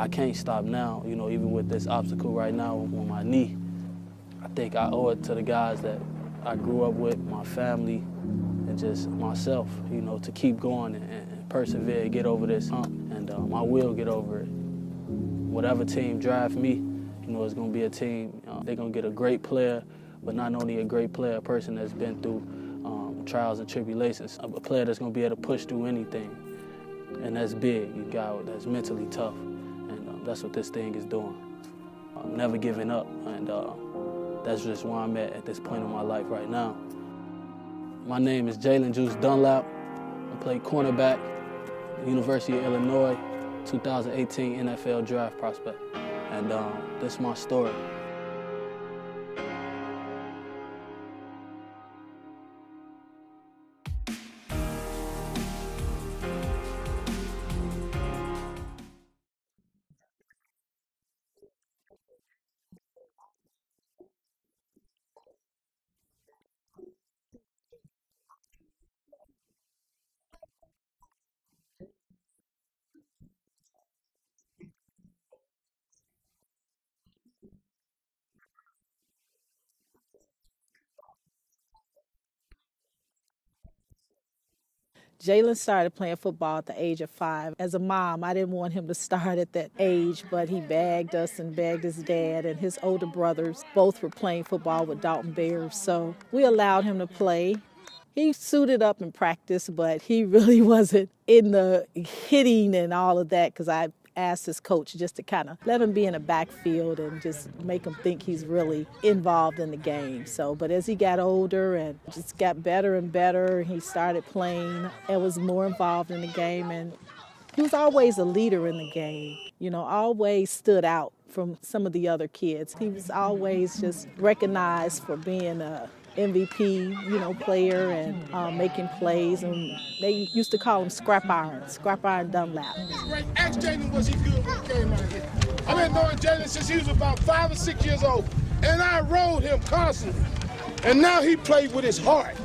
I can't stop now, you know, even with this obstacle right now on my knee. I think I owe it to the guys that I grew up with, my family, and just myself, you know, to keep going and persevere, get over this hump, and I will get over it. Whatever team draft me, you know, it's gonna be a team, they're gonna get a great player, but not only a great player, a person that's been through trials and tribulations, a player that's gonna be able to push through anything. And that's big, you got that's mentally tough, and that's what this thing is doing. I'm never giving up, and that's just where I'm at this point in my life right now. My name is Jalen Juice Dunlap. I play cornerback, University of Illinois, 2018 NFL draft prospect. And this is my story. Jalen started playing football at the age of 5. As a mom, I didn't want him to start at that age, but he begged us and begged his dad, and his older brothers both were playing football with Dalton Bears, so we allowed him to play. He suited up in practice, but he really wasn't in the hitting and all of that, because I asked his coach just to kind of let him be in the backfield and just make him think he's really involved in the game. So, but as he got older and just got better and better, he started playing and was more involved in the game. And he was always a leader in the game, you know, always stood out from some of the other kids. He was always just recognized for being a MVP, you know, player and making plays, and they used to call him Scrap Iron Dunlap. Ask Jalen, was he good when he came out here? I've been knowing Jalen since he was about 5 or 6 years old, and I rode him constantly. And now he played with his heart.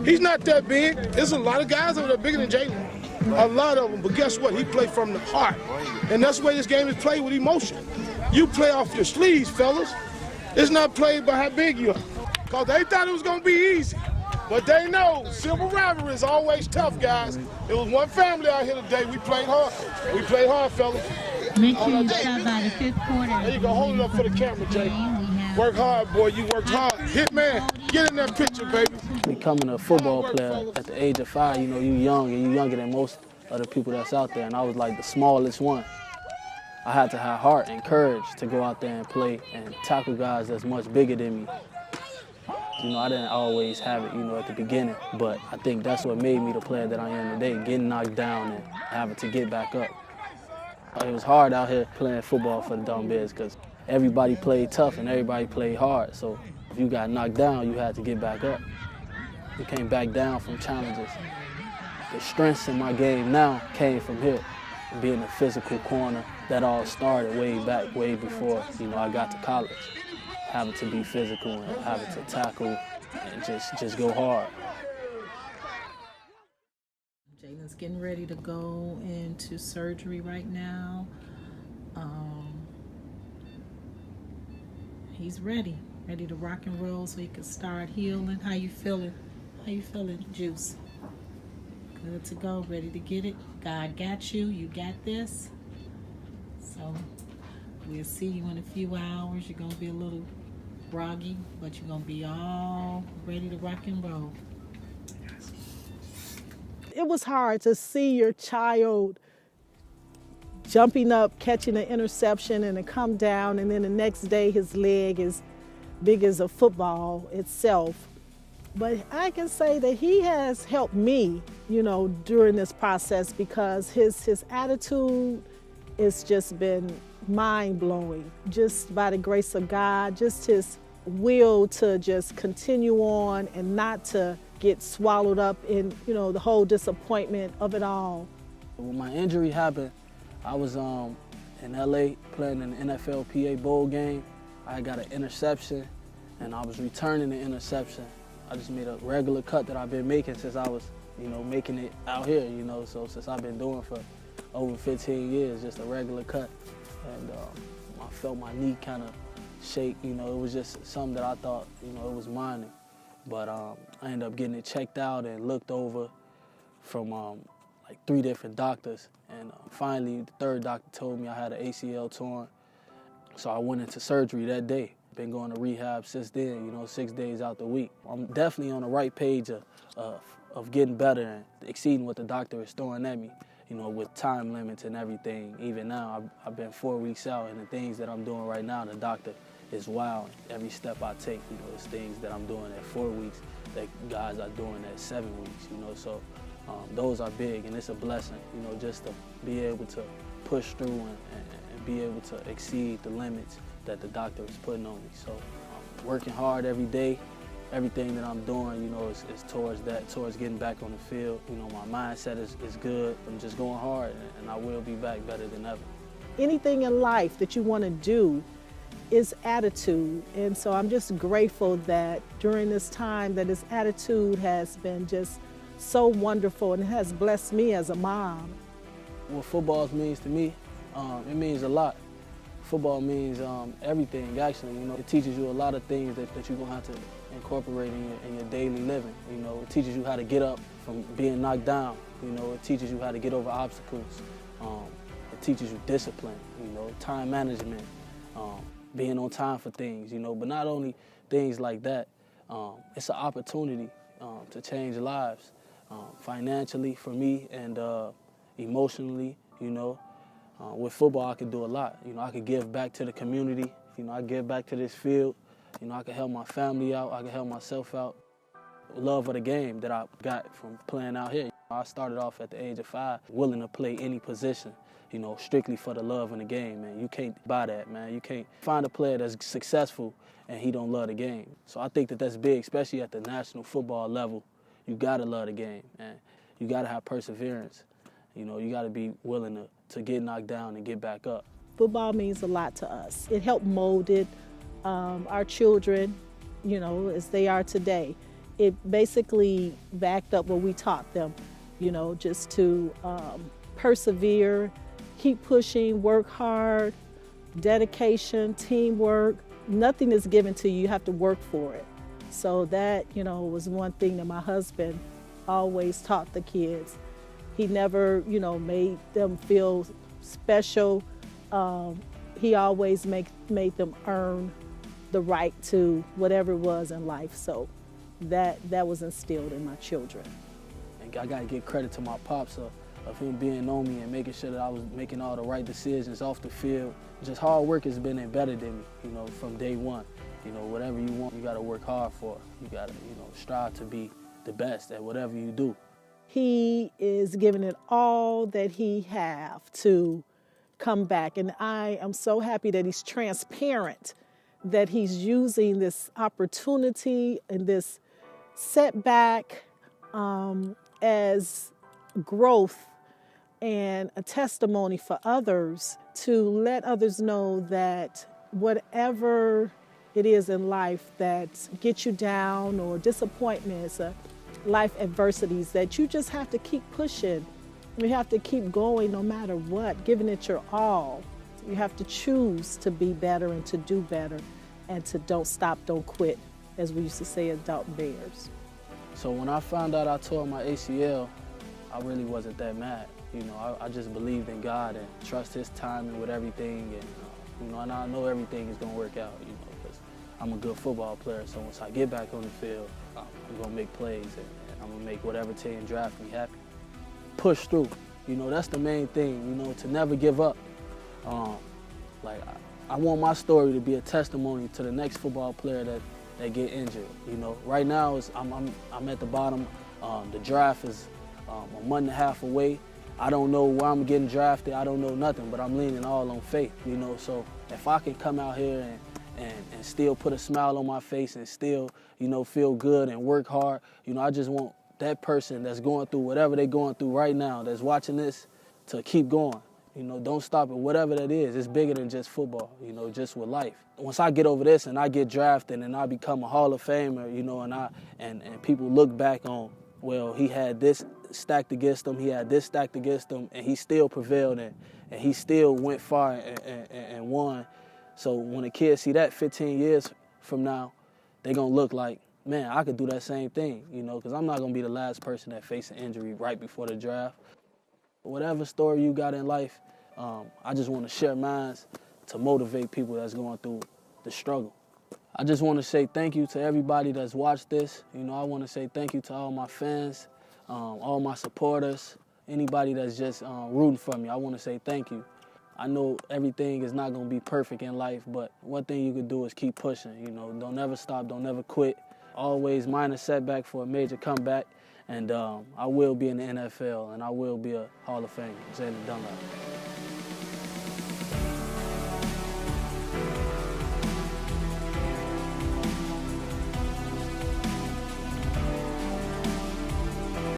He's not that big. There's a lot of guys over there bigger than Jalen, a lot of them, but guess what? He played from the heart, and that's the way this game is played, with emotion. You play off your sleeves, fellas. It's not played by how big you are. Because they thought it was going to be easy. But they know civil rivalry is always tough, guys. It was one family out here today. We played hard. We played hard, fellas. Make sure you stop by the 5th quarter. There you go. Hold it up for the camera, Jay. Work hard, boy. You worked hard. Hit man. Get in that picture, baby. Becoming a football player at the age of 5, you know, you young and you younger than most of the people that's out there. And I was like the smallest one. I had to have heart and courage to go out there and play and tackle guys that's much bigger than me. You know, I didn't always have it, you know, at the beginning, but I think that's what made me the player that I am today, getting knocked down and having to get back up. It was hard out here playing football for the Dalton Bears because everybody played tough and everybody played hard. So if you got knocked down, you had to get back up. You can't back down from challenges. The strengths in my game now came from here, being a physical corner. That all started way back, way before, you know, I got to college. Having to be physical and having to tackle and just go hard. Jalen's getting ready to go into surgery right now. He's ready to rock and roll so he can start healing. How you feeling? How you feeling, Juice? Good to go, ready to get it. God got you, you got this. So we'll see you in a few hours. You're gonna be a little groggy, but you're gonna be all ready to rock and roll. It was hard to see your child jumping up, catching an interception, and to come down, and then the next day his leg is big as a football itself. But I can say that he has helped me, you know, during this process, because his attitude has just been mind-blowing. Just by the grace of God, just his will to just continue on and not to get swallowed up in, you know, the whole disappointment of it all. When my injury happened, I was in LA playing in the NFLPA bowl game. I got an interception and I was returning the interception. I just made a regular cut that I've been making since I was, you know, making it out here, you know, so since I've been doing for over 15 years, just a regular cut. and I felt my knee kind of shake. You know, it was just something that I thought, you know, it was minor. But I ended up getting it checked out and looked over from like 3 different doctors. And finally, the 3rd doctor told me I had an ACL torn. So I went into surgery that day. Been going to rehab since then, you know, 6 days out the week. I'm definitely on the right page of getting better and exceeding what the doctor is throwing at me, you know, with time limits and everything. Even now, I've been 4 weeks out, and the things that I'm doing right now, the doctor is wild. Every step I take, you know, it's things that I'm doing at 4 weeks that guys are doing at 7 weeks, you know. So those are big, and it's a blessing, you know, just to be able to push through and be able to exceed the limits that the doctor is putting on me. So I'm working hard every day. Everything that I'm doing, you know, is towards that, towards getting back on the field. You know, my mindset is good. I'm just going hard, and I will be back better than ever. Anything in life that you want to do is attitude. And so I'm just grateful that during this time that this attitude has been just so wonderful and it has blessed me as a mom. What football means to me, it means a lot. Football means everything, actually. You know, it teaches you a lot of things that you're going to have to incorporate in your daily living. You know, it teaches you how to get up from being knocked down. You know, it teaches you how to get over obstacles. It teaches you discipline, you know, time management, being on time for things, you know. But not only things like that, it's an opportunity to change lives financially for me and emotionally, you know. With football, I could do a lot. You know, I could give back to the community. You know, I give back to this field. You know, I could help my family out. I could help myself out. Love of the game that I got from playing out here. I started off at the age of 5, willing to play any position, you know, strictly for the love of the game, man. You can't buy that, man. You can't find a player that's successful and he don't love the game. So I think that that's big, especially at the national football level. You gotta love the game, man. You gotta have perseverance. You know, you gotta be willing to get knocked down and get back up. Football means a lot to us. It helped molded our children, you know, as they are today. It basically backed up what we taught them, you know, just to persevere, keep pushing, work hard, dedication, teamwork. Nothing is given to you. You have to work for it. So that, you know, was one thing that my husband always taught the kids. He never, you know, made them feel special. He always made them earn the right to whatever it was in life. So that was instilled in my children. And I gotta give credit to my pops of him being on me and making sure that I was making all the right decisions off the field. Just hard work has been embedded in me, you know, from day one. You know, whatever you want, you gotta work hard for. You gotta, you know, strive to be the best at whatever you do. He is giving it all that he have to come back. And I am so happy that he's transparent, that he's using this opportunity and this setback as growth and a testimony for others to let others know that whatever it is in life that gets you down or disappointments, life adversities, that you just have to keep pushing. You have to keep going no matter what, giving it your all. You have to choose to be better and to do better and to don't stop, don't quit, as we used to say as Dalton Bears. So when I found out I tore my ACL, I really wasn't that mad. You know, I just believed in God and trust His timing with everything, and you know, and I know everything is gonna work out. You know, because I'm a good football player. So once I get back on the field, I'm gonna make plays and I'm gonna make whatever team draft me happy. Push through. You know, that's the main thing. You know, to never give up. I want my story to be a testimony to the next football player that get injured. You know, right now I'm at the bottom. The draft is a month and a half away. I don't know where I'm getting drafted. I don't know nothing, but I'm leaning all on faith. You know, so if I can come out here and still put a smile on my face and still, you know, feel good and work hard, you know, I just want that person that's going through whatever they're going through right now, that's watching this, to keep going. You know, don't stop at whatever that is. It's bigger than just football, you know, just with life. Once I get over this and I get drafted and I become a Hall of Famer, you know, and people look back on, well, he had this stacked against him, he had this stacked against him, and he still prevailed, and he still went far and won. So when the kids see that 15 years from now, they're going to look like, man, I could do that same thing, you know, because I'm not going to be the last person that faced an injury right before the draft. Whatever story you got in life, I just want to share mine to motivate people that's going through the struggle. I just want to say thank you to everybody that's watched this. You know, I want to say thank you to all my fans, all my supporters, anybody that's just rooting for me. I want to say thank you. I know everything is not going to be perfect in life, but one thing you can do is keep pushing. You know, don't never stop, don't never quit. Always mind a setback for a major comeback, and I will be in the NFL, and I will be a Hall of Famer, Jalen Dunlap.